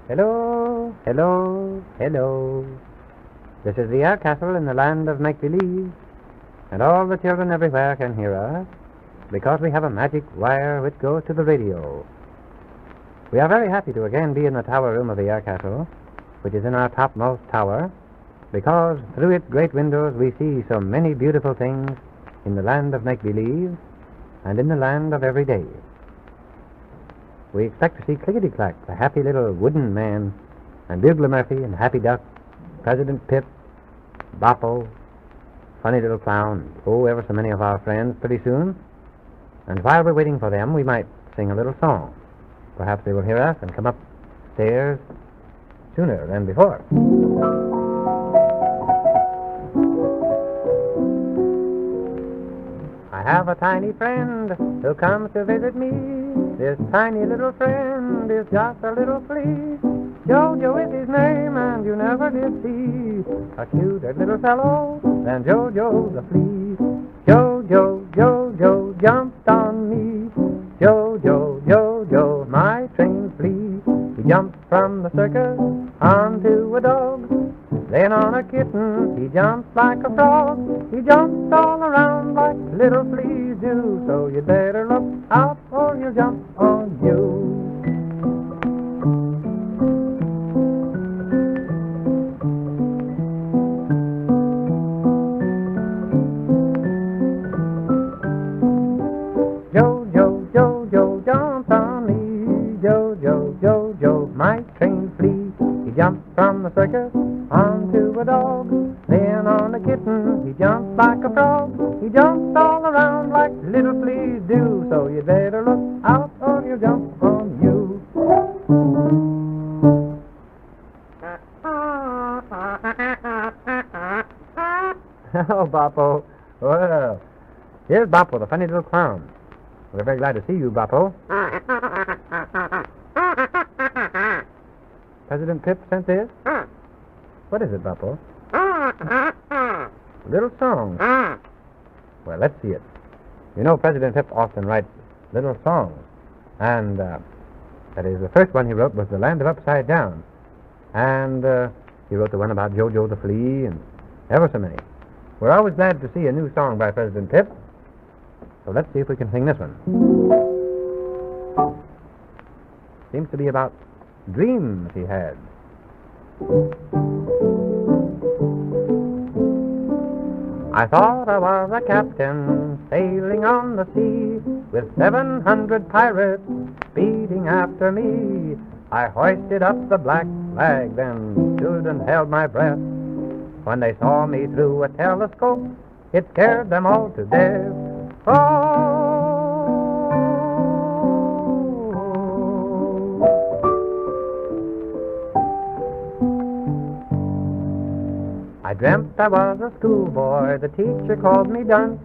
Hello, hello, hello. This is the Air Castle in the land of make-believe, and all the children everywhere can hear us, because we have a magic wire which goes to the radio. We are very happy to again be in the tower room of the Air Castle, which is in our topmost tower, because through its great windows we see so many beautiful things in the land of make-believe and in the land of every day. We expect to see Clickety-Clack, the happy little wooden man, and Bugler Murphy and Happy Duck, President Pip, Boppo, funny little clown, ever so many of our friends pretty soon. And while we're waiting for them, we might sing a little song. Perhaps they will hear us and come upstairs sooner than before. I have a tiny friend who comes to visit me. This tiny little friend is just a little flea. Jojo is his name, and you never did see a cuter little fellow than Jojo the flea. Jojo jumped on me. Jojo, my trained flea. He jumped from the circus onto a dog, then on a kitten. He jumps like a frog. He jumps all around like little fleas do. So you'd better look out or he'll jump on you. Jojo jumped on me. Jojo, my trained flea. He jumped from the circus onto a dog, then on a kitten. He jumps like a frog. He jumps all around like little fleas do. So you'd better look out or he'll jump on you. Oh, Boppo. Well, here's Boppo, the funny little clown. We're very glad to see you, Boppo. President Pip sent this? What is it, Boppo? A little song. Well, let's see it. You know, President Pip often writes little songs. And that is, the first one he wrote was The Land of Upside Down. And he wrote the one about Jojo the Flea and ever so many. We're always glad to see a new song by President Pip. So let's see if we can sing this one. Seems to be about dreams he had. I thought I was a captain sailing on the sea with 700 pirates speeding after me. I hoisted up the black flag, then stood and held my breath. When they saw me through a telescope, it scared them all to death. I dreamt I was a schoolboy, the teacher called me dunce.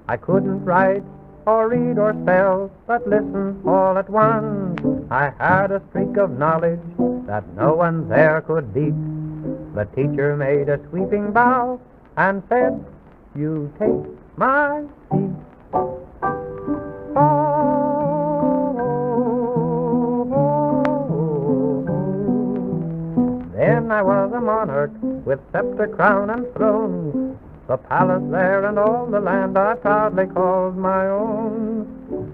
I couldn't write or read or spell, but listen all at once. I had a streak of knowledge that no one there could beat. The teacher made a sweeping bow and said, "You take my seat." Then I was a monarch with scepter, crown, and throne. The palace there and all the land I proudly called my own.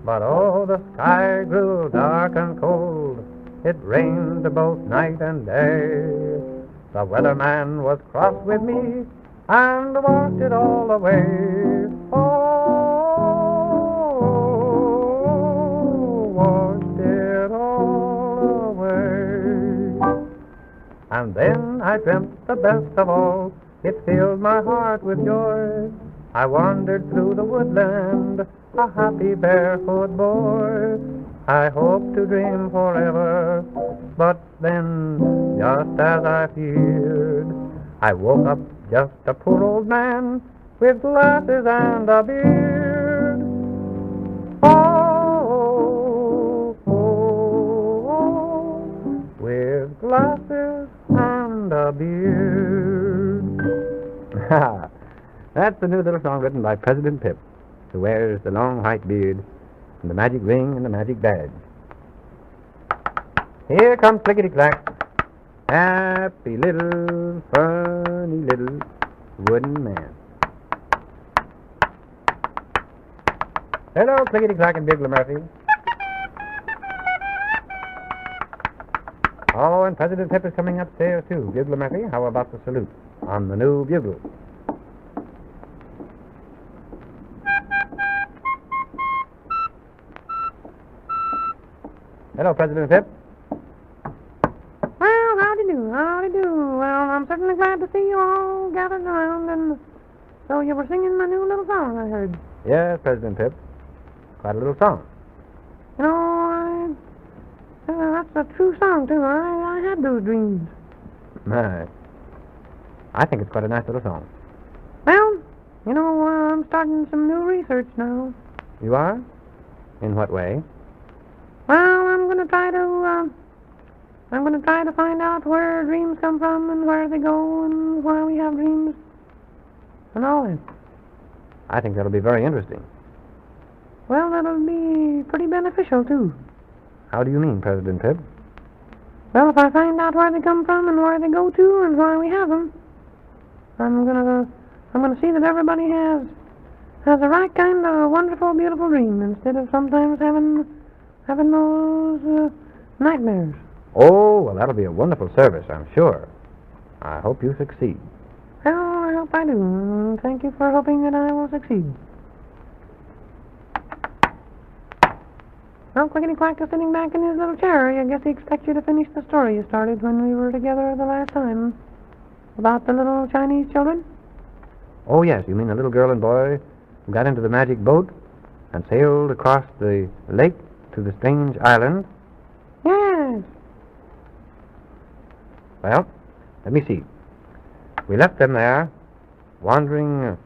But oh, the sky grew dark and cold. It rained both night and day. The weatherman was cross with me and washed it all away. Washed it all away. And then I dreamt the best of all. It filled my heart with joy. I wandered through the woodland, a happy barefoot boy. I hoped to dream forever, but then, just as I feared, I woke up just a poor old man with glasses and a beard. With glasses and a beard. That's the new little song written by President Pip, who wears the long white beard and the magic ring and the magic badge. Here comes Clickety-Clack. Happy little, funny little wooden man. Hello, Clickety-Clack and Bugler Murphy. Oh, and President Pip is coming upstairs, too. Bugler Murphy, how about the salute on the new bugle? Hello, President Pip. Well, howdy do, howdy do. Well, I'm certainly glad to see you all gathered around, and so you were singing my new little song, I heard. Yes, President Pip. Quite a little song. You know, that's a true song, too. I had those dreams. My. I think it's quite a nice little song. Well, you know, I'm starting some new research now. You are? In what way? Well, I'm going to try to find out where dreams come from and where they go and why we have dreams and all that. I think that'll be very interesting. Well, that'll be pretty beneficial, too. How do you mean, President Pip? Well, if I find out where they come from and where they go to and why we have them, I'm gonna see that everybody has the right kind of wonderful, beautiful dream instead of sometimes having those nightmares. Oh, well, that'll be a wonderful service, I'm sure. I hope you succeed. Well, I hope I do. Thank you for hoping that I will succeed. Well, Clickety-Clack is sitting back in his little chair. I guess he expects you to finish the story you started when we were together the last time. About the little Chinese children? Oh, yes, you mean the little girl and boy who got into the magic boat and sailed across the lake to the strange island? Yes. Well, let me see. We left them there, wandering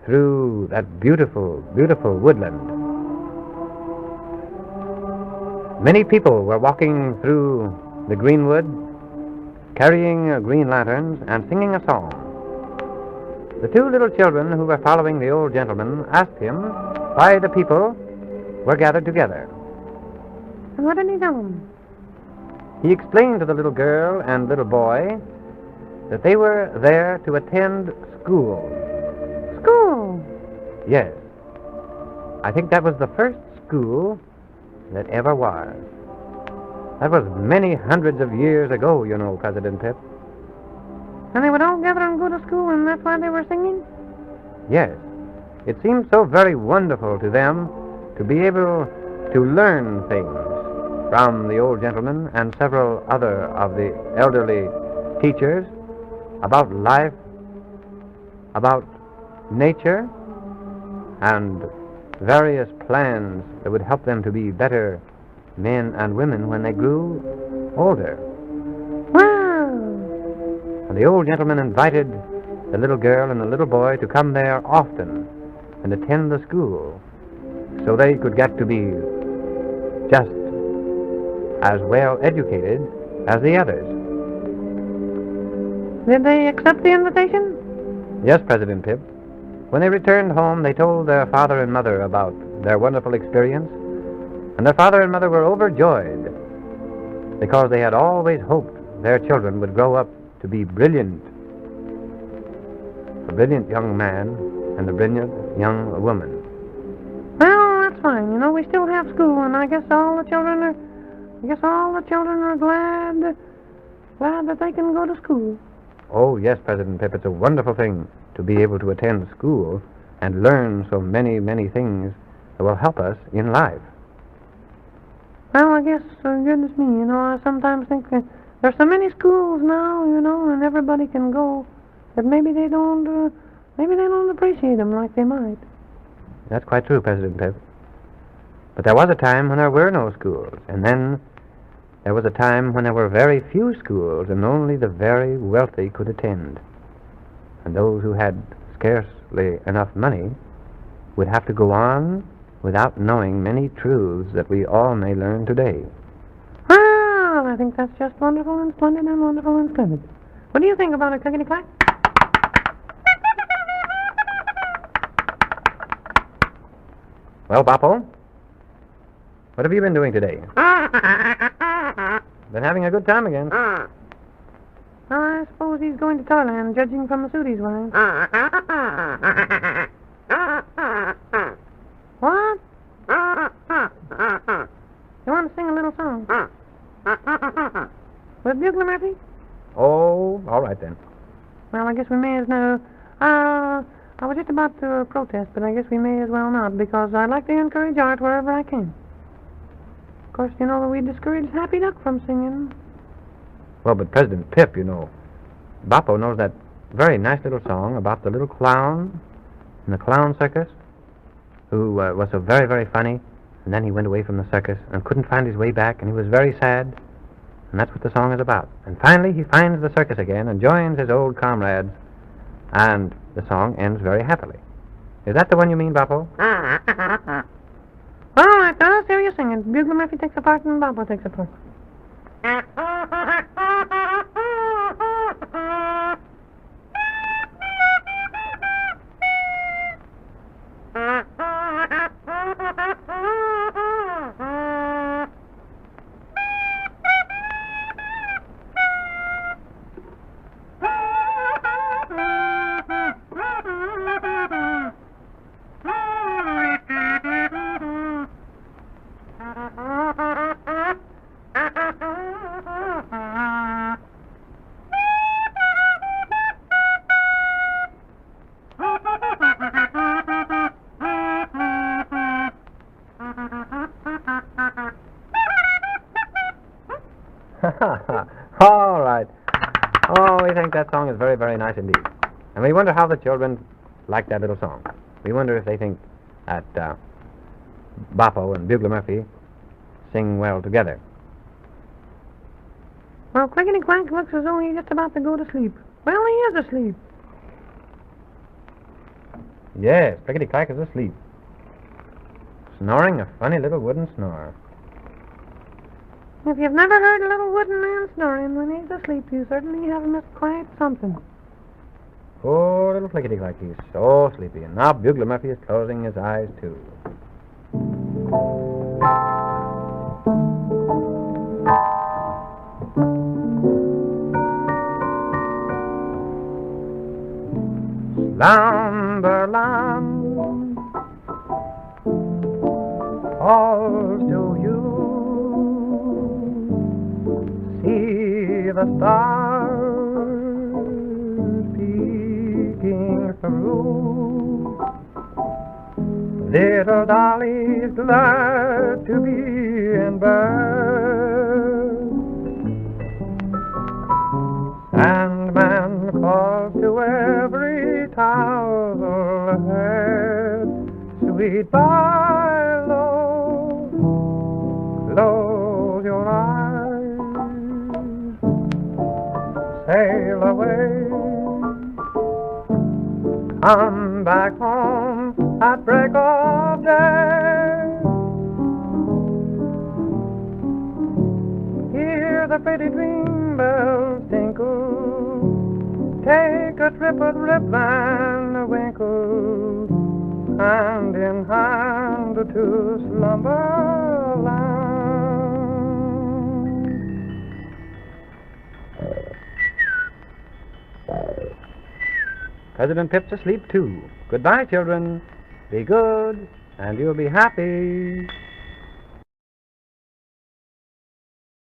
through that beautiful, beautiful woodland. Many people were walking through the greenwood, carrying green lanterns and singing a song. The two little children who were following the old gentleman asked him why the people were gathered together. And what did he tell them? He explained to the little girl and little boy that they were there to attend school. School? Yes. I think that was the first school that ever was. That was many hundreds of years ago, you know, President Pip. And they would all gather and go to school, and that's why they were singing? Yes. It seemed so very wonderful to them to be able to learn things from the old gentleman and several other of the elderly teachers about life, about nature, and various plans that would help them to be better men and women when they grew older. Wow! And the old gentleman invited the little girl and the little boy to come there often and attend the school so they could get to be just as well educated as the others. Did they accept the invitation? Yes, President Pip. When they returned home, they told their father and mother about their wonderful experience, and their father and mother were overjoyed because they had always hoped their children would grow up to be brilliant. A brilliant young man and a brilliant young woman. Well, that's fine. You know, we still have school, and I guess all the children are glad that they can go to school. Oh, yes, President Pip, it's a wonderful thing to be able to attend school and learn so many, many things that will help us in life. Well, I guess, goodness me, you know, I sometimes think that there's so many schools now, you know, and everybody can go, that maybe they don't appreciate them like they might. That's quite true, President Pip. But there was a time when there were no schools, and then there was a time when there were very few schools, and only the very wealthy could attend. And those who had scarcely enough money would have to go on without knowing many truths that we all may learn today. Well, I think that's just wonderful and splendid and wonderful and splendid. What do you think about it, Clickety-Clack? Well, Boppo, what have you been doing today? Been having a good time again. I suppose he's going to Thailand, judging from the suit he's wearing. What? You want to sing a little song? With Bugler Murphy? Oh, all right then. Well, I guess we may as now. I was just about to protest, but I guess we may as well not, because I'd like to encourage art wherever I can. Of course, you know that we discourage Happy Duck from singing. Well, but President Pip, you know, Bappo knows that very nice little song about the little clown in the clown circus who was so very, very funny, and then he went away from the circus and couldn't find his way back, and he was very sad, and that's what the song is about. And finally he finds the circus again and joins his old comrades, and the song ends very happily. Is that the one you mean, Bappo? All right, now, let's hear you singing. Bugler Murphy takes a part and Bappo takes a part. All right. Oh, we think that song is very, very nice indeed. And we wonder how the children like that little song. We wonder if they think that Bappo and Bugler Murphy sing well together. Well, Clickety Quack looks as though he's just about to go to sleep. Well, he is asleep. Yes, Clickety Clack is asleep, snoring a funny little wooden snore. If you've never heard a little wooden man snoring when he's asleep, you certainly have missed quite something. Poor little Clickety Clack, he's so sleepy. And now Bugler Murphy is closing his eyes, too. Slumberland calls to you. See the stars peeking through. Little Dolly's glad to be in bed. Sandman calls to every towel head. Sweet Bilo, close your eyes. Sail away. Come back home at break of day. Hear the pretty dream bells tinkle. Take a trip with Rip Van Winkle, hand in hand to Slumberland. President Pip's asleep too. Goodbye, children. Be good, and you'll be happy.